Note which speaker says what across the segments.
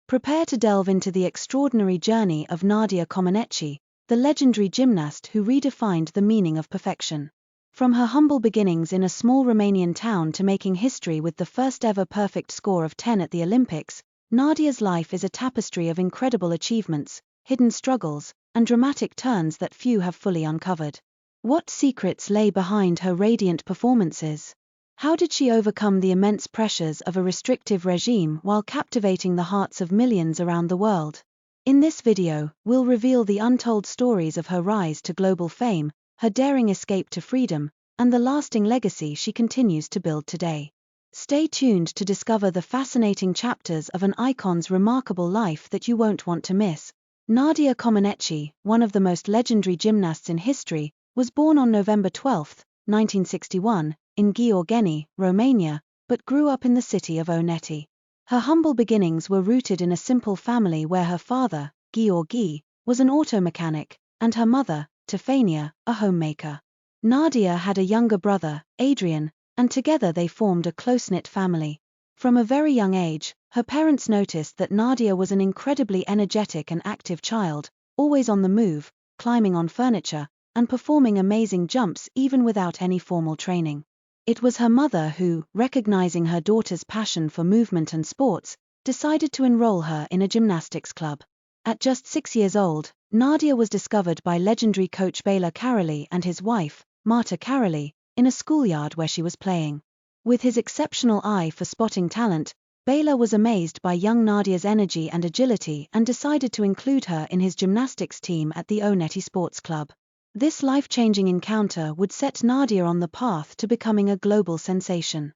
Speaker 1: Prepare to delve into the extraordinary journey of Nadia Comăneci, the legendary gymnast who redefined the meaning of perfection. From her humble beginnings in a small Romanian town to making history with the first ever perfect score of 10 at the Olympics, Nadia's life is a tapestry of incredible achievements, hidden struggles, and dramatic turns that few have fully uncovered. What secrets lay behind her radiant performances? How did she overcome the immense pressures of a restrictive regime while captivating the hearts of millions around the world? In this video, we'll reveal the untold stories of her rise to global fame, her daring escape to freedom, and the lasting legacy she continues to build today. Stay tuned to discover the fascinating chapters of an icon's remarkable life that you won't want to miss. Nadia Comăneci, one of the most legendary gymnasts in history, was born on November 12, 1961, in Gheorgheni, Romania, but grew up in the city of Oneti. Her humble beginnings were rooted in a simple family where her father, Gheorghe, was an auto mechanic, and her mother, Tefania, a homemaker. Nadia had a younger brother, Adrian, and together they formed a close-knit family. From a very young age, her parents noticed that Nadia was an incredibly energetic and active child, always on the move, climbing on furniture, and performing amazing jumps even without any formal training. It was her mother who, recognizing her daughter's passion for movement and sports, decided to enroll her in a gymnastics club. At just 6 years old, Nadia was discovered by legendary coach Bela Caroli and his wife, Marta Caroli, in a schoolyard where she was playing. With his exceptional eye for spotting talent, Bela was amazed by young Nadia's energy and agility and decided to include her in his gymnastics team at the Oneti Sports Club. This life-changing encounter would set Nadia on the path to becoming a global sensation.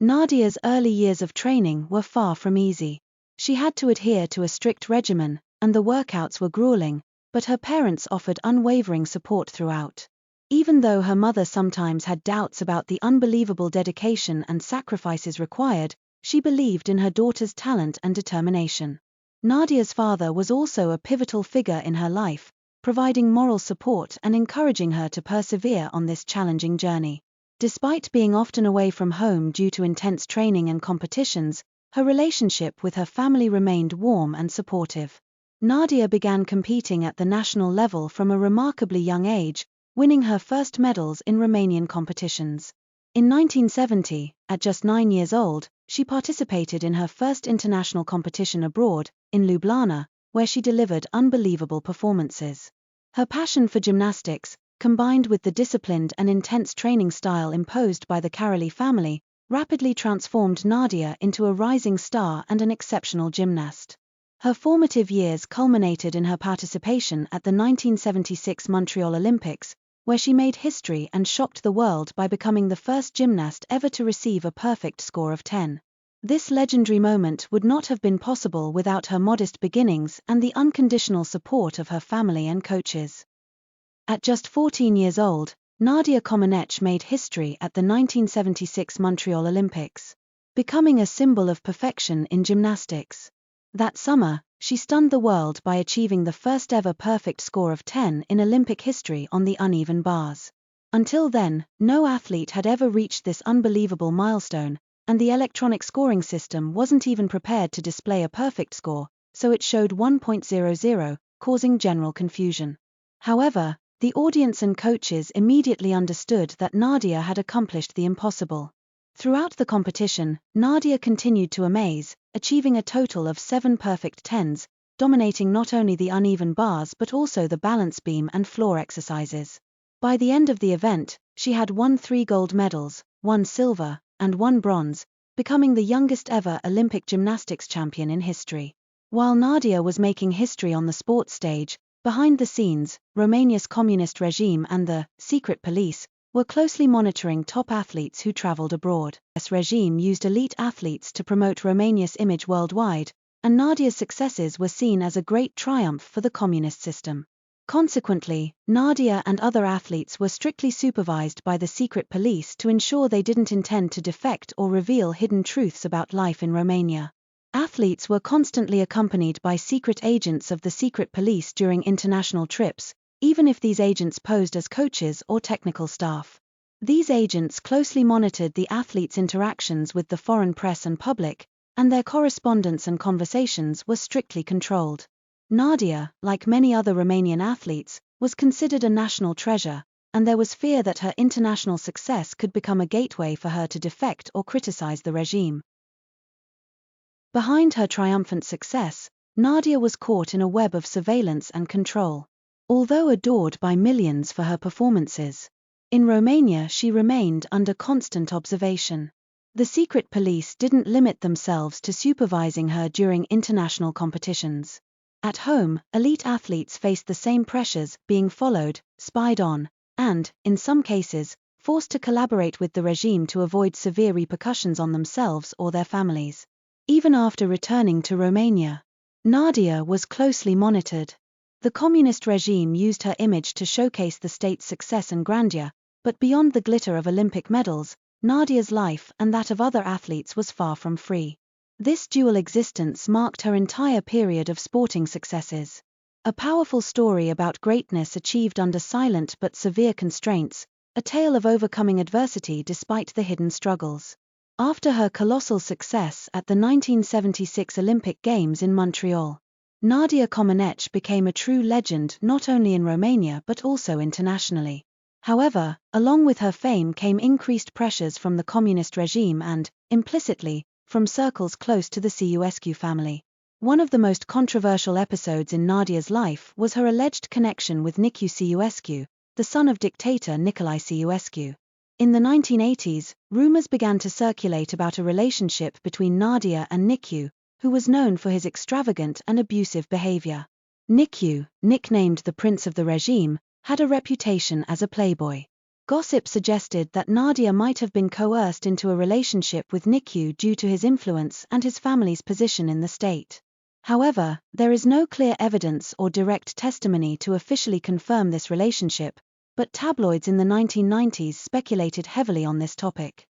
Speaker 1: Nadia's early years of training were far from easy. She had to adhere to a strict regimen, and the workouts were grueling, but her parents offered unwavering support throughout. Even though her mother sometimes had doubts about the unbelievable dedication and sacrifices required, she believed in her daughter's talent and determination. Nadia's father was also a pivotal figure in her life, providing moral support and encouraging her to persevere on this challenging journey. Despite being often away from home due to intense training and competitions, her relationship with her family remained warm and supportive. Nadia began competing at the national level from a remarkably young age, winning her first medals in Romanian competitions. In 1970, at just 9 years old, she participated in her first international competition abroad, in Ljubljana, where she delivered unbelievable performances. Her passion for gymnastics, combined with the disciplined and intense training style imposed by the Caroli family, rapidly transformed Nadia into a rising star and an exceptional gymnast. Her formative years culminated in her participation at the 1976 Montreal Olympics, where she made history and shocked the world by becoming the first gymnast ever to receive a perfect score of 10. This legendary moment would not have been possible without her modest beginnings and the unconditional support of her family and coaches. At just 14 years old, Nadia Comăneci made history at the 1976 Montreal Olympics, becoming a symbol of perfection in gymnastics. That summer, she stunned the world by achieving the first ever perfect score of 10 in Olympic history on the uneven bars. Until then, no athlete had ever reached this unbelievable milestone, and the electronic scoring system wasn't even prepared to display a perfect score, so it showed 1.00, causing general confusion. However, the audience and coaches immediately understood that Nadia had accomplished the impossible. Throughout the competition, Nadia continued to amaze, achieving a total of 7 perfect 10s, dominating not only the uneven bars but also the balance beam and floor exercises. By the end of the event, she had won 3 gold medals, 1 silver, and 1 bronze, becoming the youngest ever Olympic gymnastics champion in history. While Nadia was making history on the sports stage, behind the scenes, Romania's communist regime and the secret police were closely monitoring top athletes who traveled abroad. This regime used elite athletes to promote Romania's image worldwide, and Nadia's successes were seen as a great triumph for the communist system. Consequently, Nadia and other athletes were strictly supervised by the secret police to ensure they didn't intend to defect or reveal hidden truths about life in Romania. Athletes were constantly accompanied by secret agents of the secret police during international trips, even if these agents posed as coaches or technical staff. These agents closely monitored the athletes' interactions with the foreign press and public, and their correspondence and conversations were strictly controlled. Nadia, like many other Romanian athletes, was considered a national treasure, and there was fear that her international success could become a gateway for her to defect or criticize the regime. Behind her triumphant success, Nadia was caught in a web of surveillance and control. Although adored by millions for her performances, in Romania she remained under constant observation. The secret police didn't limit themselves to supervising her during international competitions. At home, elite athletes faced the same pressures, being followed, spied on, and, in some cases, forced to collaborate with the regime to avoid severe repercussions on themselves or their families. Even after returning to Romania, Nadia was closely monitored. The communist regime used her image to showcase the state's success and grandeur, but beyond the glitter of Olympic medals, Nadia's life and that of other athletes was far from free. This dual existence marked her entire period of sporting successes. A powerful story about greatness achieved under silent but severe constraints, a tale of overcoming adversity despite the hidden struggles. After her colossal success at the 1976 Olympic Games in Montreal, Nadia Comăneci became a true legend not only in Romania but also internationally. However, along with her fame came increased pressures from the communist regime and, implicitly, from circles close to the Ceaușescu family. One of the most controversial episodes in Nadia's life was her alleged connection with Nicu Ceaușescu, the son of dictator Nicolae Ceaușescu. In the 1980s, rumors began to circulate about a relationship between Nadia and Nicu, who was known for his extravagant and abusive behavior. Nicu, nicknamed the Prince of the Regime, had a reputation as a playboy. Gossip suggested that Nadia might have been coerced into a relationship with Nicu due to his influence and his family's position in the state. However, there is no clear evidence or direct testimony to officially confirm this relationship, but tabloids in the 1990s speculated heavily on this topic.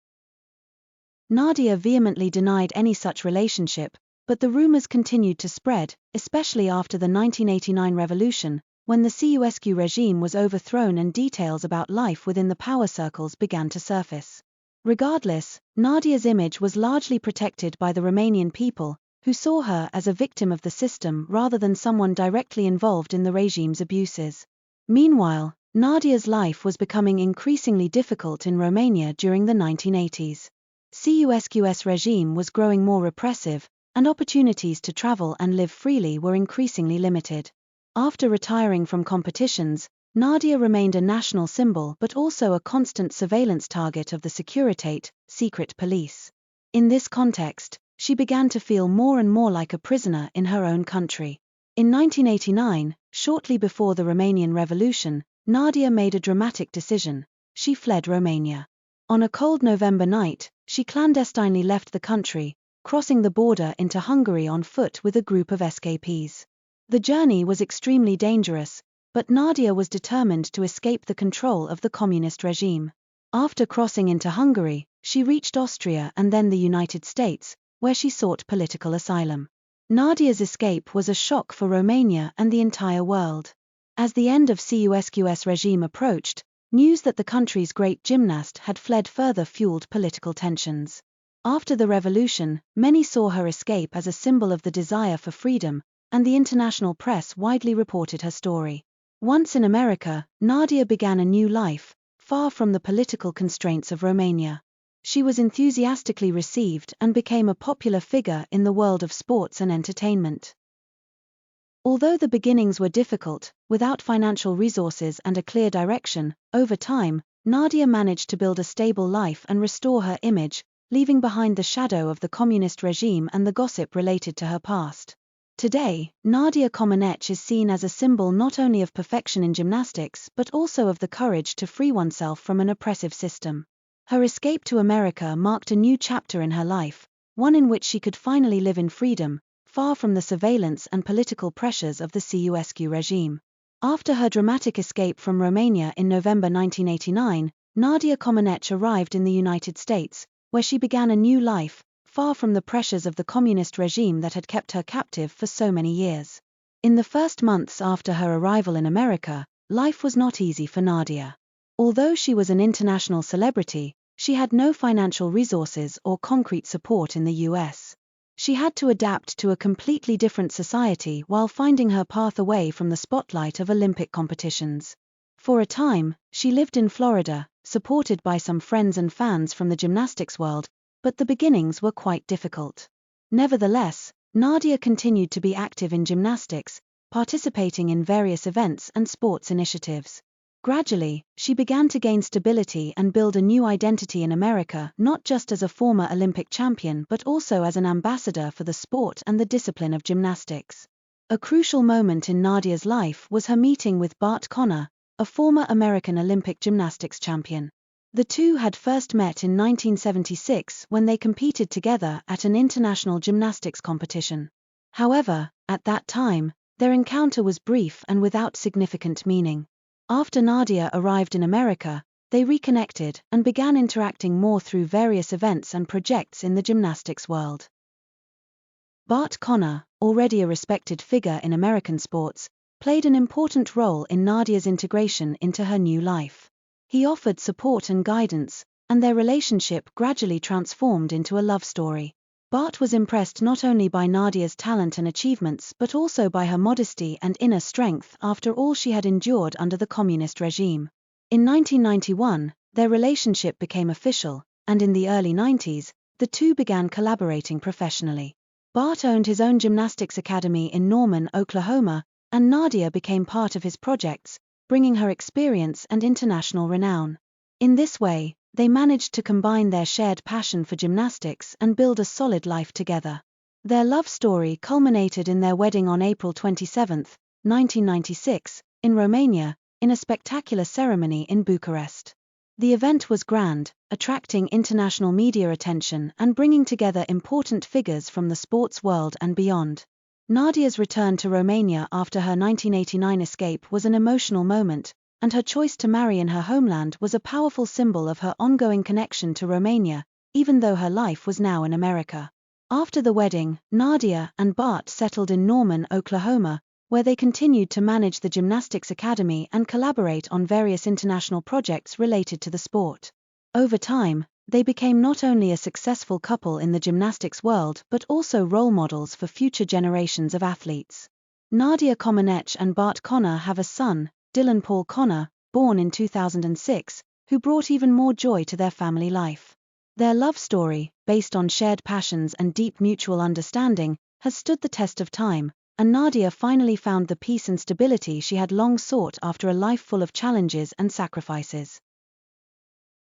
Speaker 1: Nadia vehemently denied any such relationship, but the rumors continued to spread, especially after the 1989 revolution, when the Ceaușescu regime was overthrown and details about life within the power circles began to surface. Regardless, Nadia's image was largely protected by the Romanian people, who saw her as a victim of the system rather than someone directly involved in the regime's abuses. Meanwhile, Nadia's life was becoming increasingly difficult in Romania during the 1980s. Ceaușescu's regime was growing more repressive, and opportunities to travel and live freely were increasingly limited. After retiring from competitions, Nadia remained a national symbol but also a constant surveillance target of the Securitate, secret police. In this context, she began to feel more and more like a prisoner in her own country. In 1989, shortly before the Romanian Revolution, Nadia made a dramatic decision. She fled Romania. On a cold November night, she clandestinely left the country, crossing the border into Hungary on foot with a group of escapees. The journey was extremely dangerous, but Nadia was determined to escape the control of the communist regime. After crossing into Hungary, she reached Austria and then the United States, where she sought political asylum. Nadia's escape was a shock for Romania and the entire world. As the end of Ceaușescu's regime approached, news that the country's great gymnast had fled further fueled political tensions. After the revolution, many saw her escape as a symbol of the desire for freedom, and the international press widely reported her story. Once in America, Nadia began a new life, far from the political constraints of Romania. She was enthusiastically received and became a popular figure in the world of sports and entertainment. Although the beginnings were difficult, without financial resources and a clear direction, over time, Nadia managed to build a stable life and restore her image, leaving behind the shadow of the communist regime and the gossip related to her past. Today, Nadia Comăneci is seen as a symbol not only of perfection in gymnastics but also of the courage to free oneself from an oppressive system. Her escape to America marked a new chapter in her life, one in which she could finally live in freedom, far from the surveillance and political pressures of the Ceaușescu regime. After her dramatic escape from Romania in November 1989, Nadia Comăneci arrived in the United States, where she began a new life, far from the pressures of the communist regime that had kept her captive for so many years. In the first months after her arrival in America, life was not easy for Nadia. Although she was an international celebrity, she had no financial resources or concrete support in the US. She had to adapt to a completely different society while finding her path away from the spotlight of Olympic competitions. For a time, she lived in Florida, supported by some friends and fans from the gymnastics world, but the beginnings were quite difficult. Nevertheless, Nadia continued to be active in gymnastics, participating in various events and sports initiatives. Gradually, she began to gain stability and build a new identity in America, not just as a former Olympic champion but also as an ambassador for the sport and the discipline of gymnastics. A crucial moment in Nadia's life was her meeting with Bart Conner, a former American Olympic gymnastics champion. The two had first met in 1976 when they competed together at an international gymnastics competition. However, at that time, their encounter was brief and without significant meaning. After Nadia arrived in America, they reconnected and began interacting more through various events and projects in the gymnastics world. Bart Conner, already a respected figure in American sports, played an important role in Nadia's integration into her new life. He offered support and guidance, and their relationship gradually transformed into a love story. Bart was impressed not only by Nadia's talent and achievements but also by her modesty and inner strength after all she had endured under the communist regime. In 1991, their relationship became official, and in the early 90s, the two began collaborating professionally. Bart owned his own gymnastics academy in Norman, Oklahoma, and Nadia became part of his projects, bringing her experience and international renown. In this way, they managed to combine their shared passion for gymnastics and build a solid life together. Their love story culminated in their wedding on April 27, 1996, in Romania, in a spectacular ceremony in Bucharest. The event was grand, attracting international media attention and bringing together important figures from the sports world and beyond. Nadia's return to Romania after her 1989 escape was an emotional moment, and her choice to marry in her homeland was a powerful symbol of her ongoing connection to Romania, even though her life was now in America. After the wedding, Nadia and Bart settled in Norman, Oklahoma, where they continued to manage the gymnastics academy and collaborate on various international projects related to the sport. Over time, they became not only a successful couple in the gymnastics world but also role models for future generations of athletes. Nadia Comăneci and Bart Conner have a son, Dylan Paul Conner, born in 2006, who brought even more joy to their family life. Their love story, based on shared passions and deep mutual understanding, has stood the test of time, and Nadia finally found the peace and stability she had long sought after a life full of challenges and sacrifices.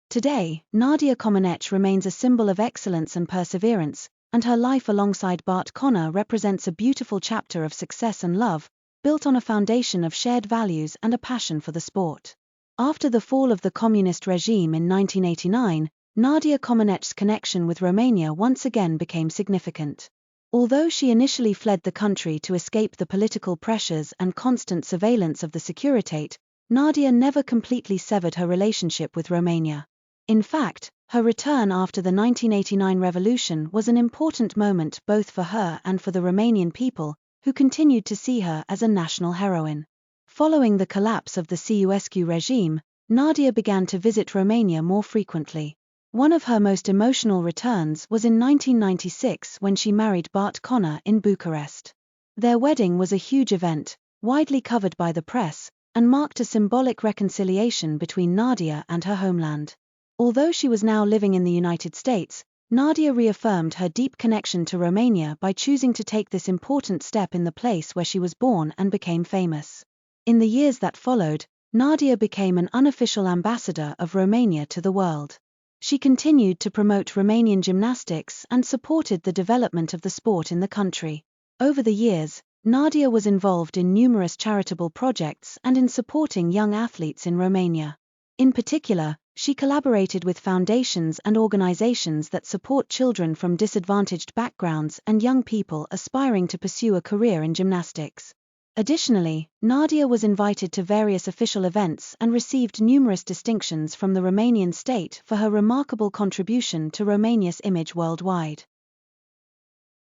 Speaker 1: Today, Nadia Comăneci remains a symbol of excellence and perseverance, and her life alongside Bart Conner represents a beautiful chapter of success and love, built on a foundation of shared values and a passion for the sport. After the fall of the communist regime in 1989, Nadia Comăneci's connection with Romania once again became significant. Although she initially fled the country to escape the political pressures and constant surveillance of the Securitate, Nadia never completely severed her relationship with Romania. In fact, her return after the 1989 revolution was an important moment both for her and for the Romanian people, who continued to see her as a national heroine. Following the collapse of the Ceaușescu regime, Nadia began to visit Romania more frequently. One of her most emotional returns was in 1996 when she married Bart Conner in Bucharest. Their wedding was a huge event, widely covered by the press, and marked a symbolic reconciliation between Nadia and her homeland. Although she was now living in the United States, Nadia reaffirmed her deep connection to Romania by choosing to take this important step in the place where she was born and became famous. In the years that followed, Nadia became an unofficial ambassador of Romania to the world. She continued to promote Romanian gymnastics and supported the development of the sport in the country. Over the years, Nadia was involved in numerous charitable projects and in supporting young athletes in Romania. In particular, she collaborated with foundations and organizations that support children from disadvantaged backgrounds and young people aspiring to pursue a career in gymnastics. Additionally, Nadia was invited to various official events and received numerous distinctions from the Romanian state for her remarkable contribution to Romania's image worldwide.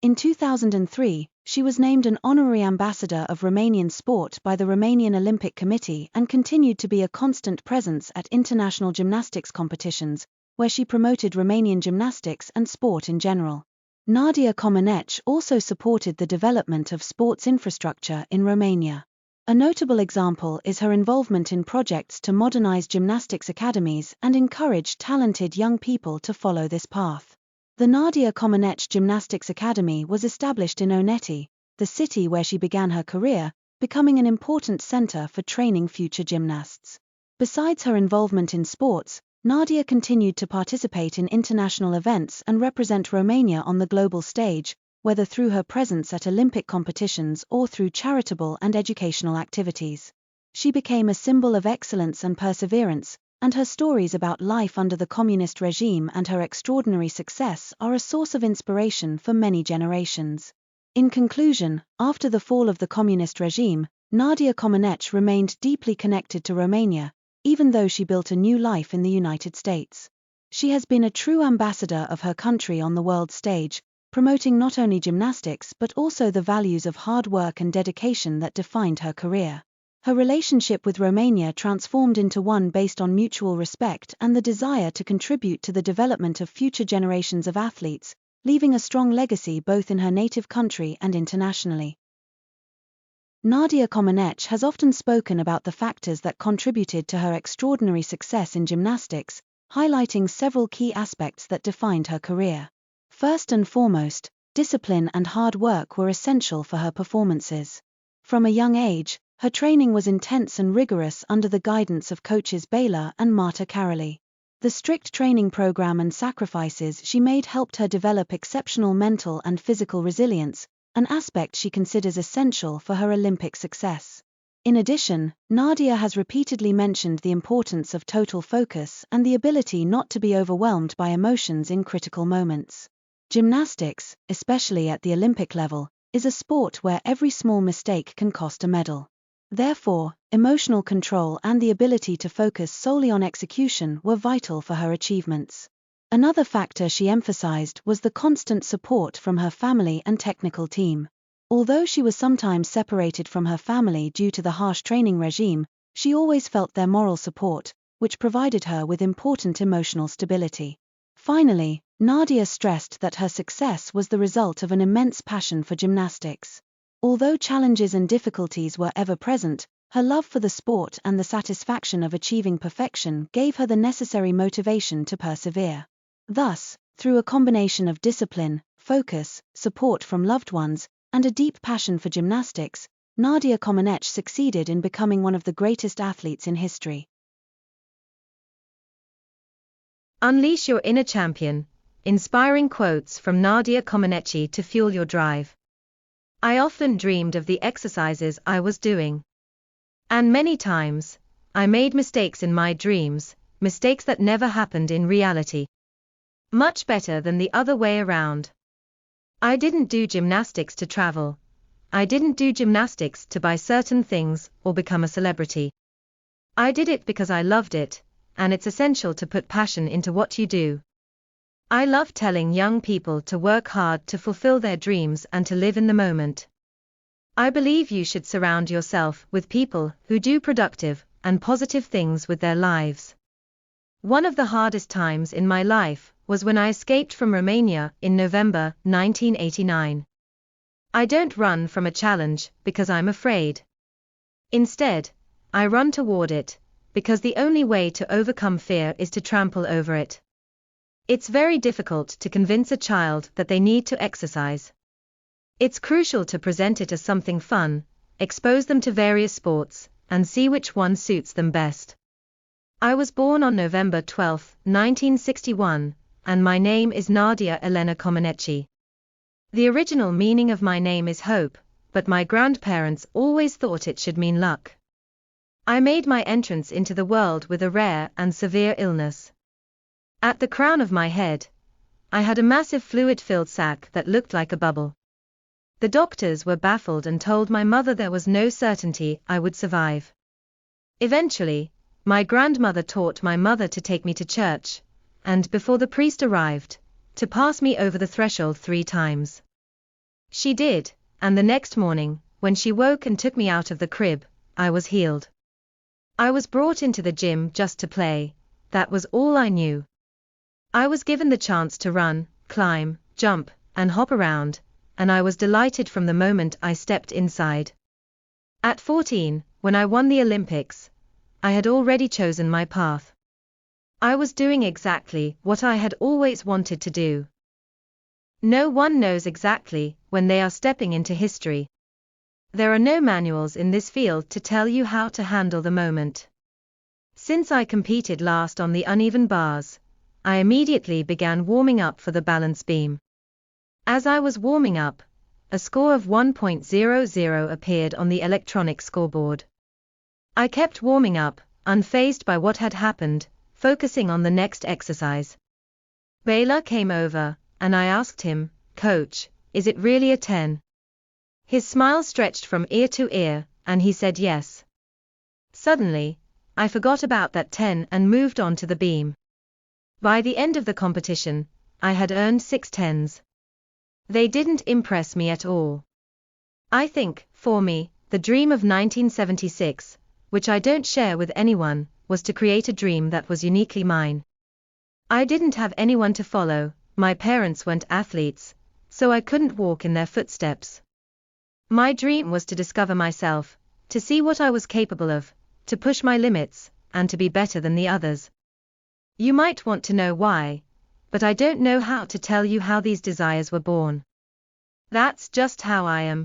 Speaker 1: In 2003, she was named an honorary ambassador of Romanian sport by the Romanian Olympic Committee and continued to be a constant presence at international gymnastics competitions, where she promoted Romanian gymnastics and sport in general. Nadia Comăneci also supported the development of sports infrastructure in Romania. A notable example is her involvement in projects to modernize gymnastics academies and encourage talented young people to follow this path. The Nadia Comăneci Gymnastics Academy was established in Oneti, the city where she began her career, becoming an important center for training future gymnasts. Besides her involvement in sports, Nadia continued to participate in international events and represent Romania on the global stage, whether through her presence at Olympic competitions or through charitable and educational activities. She became a symbol of excellence and perseverance, and her stories about life under the communist regime and her extraordinary success are a source of inspiration for many generations. In conclusion, after the fall of the communist regime, Nadia Comăneci remained deeply connected to Romania, even though she built a new life in the United States. She has been a true ambassador of her country on the world stage, promoting not only gymnastics but also the values of hard work and dedication that defined her career. Her relationship with Romania transformed into one based on mutual respect and the desire to contribute to the development of future generations of athletes, leaving a strong legacy both in her native country and internationally. Nadia Comăneci has often spoken about the factors that contributed to her extraordinary success in gymnastics, highlighting several key aspects that defined her career. First and foremost, discipline and hard work were essential for her performances. From a young age, her training was intense and rigorous under the guidance of coaches Bela and Marta Caroli. The strict training program and sacrifices she made helped her develop exceptional mental and physical resilience, an aspect she considers essential for her Olympic success. In addition, Nadia has repeatedly mentioned the importance of total focus and the ability not to be overwhelmed by emotions in critical moments. Gymnastics, especially at the Olympic level, is a sport where every small mistake can cost a medal. Therefore, emotional control and the ability to focus solely on execution were vital for her achievements. Another factor she emphasized was the constant support from her family and technical team. Although she was sometimes separated from her family due to the harsh training regime, she always felt their moral support, which provided her with important emotional stability. Finally, Nadia stressed that her success was the result of an immense passion for gymnastics. Although challenges and difficulties were ever present, her love for the sport and the satisfaction of achieving perfection gave her the necessary motivation to persevere. Thus, through a combination of discipline, focus, support from loved ones, and a deep passion for gymnastics, Nadia Comăneci succeeded in becoming one of the greatest athletes in history.
Speaker 2: Unleash your inner champion. Inspiring quotes from Nadia Comăneci to fuel your drive. I often dreamed of the exercises I was doing. And many times, I made mistakes in my dreams, mistakes that never happened in reality. Much better than the other way around. I didn't do gymnastics to travel. I didn't do gymnastics to buy certain things or become a celebrity. I did it because I loved it, and it's essential to put passion into what you do. I love telling young people to work hard to fulfill their dreams and to live in the moment. I believe you should surround yourself with people who do productive and positive things with their lives. One of the hardest times in my life was when I escaped from Romania in November 1989. I don't run from a challenge because I'm afraid. Instead, I run toward it, because the only way to overcome fear is to trample over it. It's very difficult to convince a child that they need to exercise. It's crucial to present it as something fun, expose them to various sports, and see which one suits them best. I was born on November 12, 1961, and my name is Nadia Elena Comăneci. The original meaning of my name is hope, but my grandparents always thought it should mean luck. I made my entrance into the world with a rare and severe illness. At the crown of my head, I had a massive fluid-filled sac that looked like a bubble. The doctors were baffled and told my mother there was no certainty I would survive. Eventually, my grandmother taught my mother to take me to church, and before the priest arrived, to pass me over the threshold 3 times. She did, and the next morning, when she woke and took me out of the crib, I was healed. I was brought into the gym just to play, that was all I knew. I was given the chance to run, climb, jump, and hop around, and I was delighted from the moment I stepped inside. At 14, when I won the Olympics, I had already chosen my path. I was doing exactly what I had always wanted to do. No one knows exactly when they are stepping into history. There are no manuals in this field to tell you how to handle the moment. Since I competed last on the uneven bars, I immediately began warming up for the balance beam. As I was warming up, a score of 1.00 appeared on the electronic scoreboard. I kept warming up, unfazed by what had happened, focusing on the next exercise. Baylor came over, and I asked him, "Coach, is it really a 10? His smile stretched from ear to ear, and he said yes. Suddenly, I forgot about that 10 and moved on to the beam. By the end of the competition, I had earned 6 10s. They didn't impress me at all. I think, for me, the dream of 1976, which I don't share with anyone, was to create a dream that was uniquely mine. I didn't have anyone to follow, my parents weren't athletes, so I couldn't walk in their footsteps. My dream was to discover myself, to see what I was capable of, to push my limits, and to be better than the others. You might want to know why, but I don't know how to tell you how these desires were born. That's just how I am.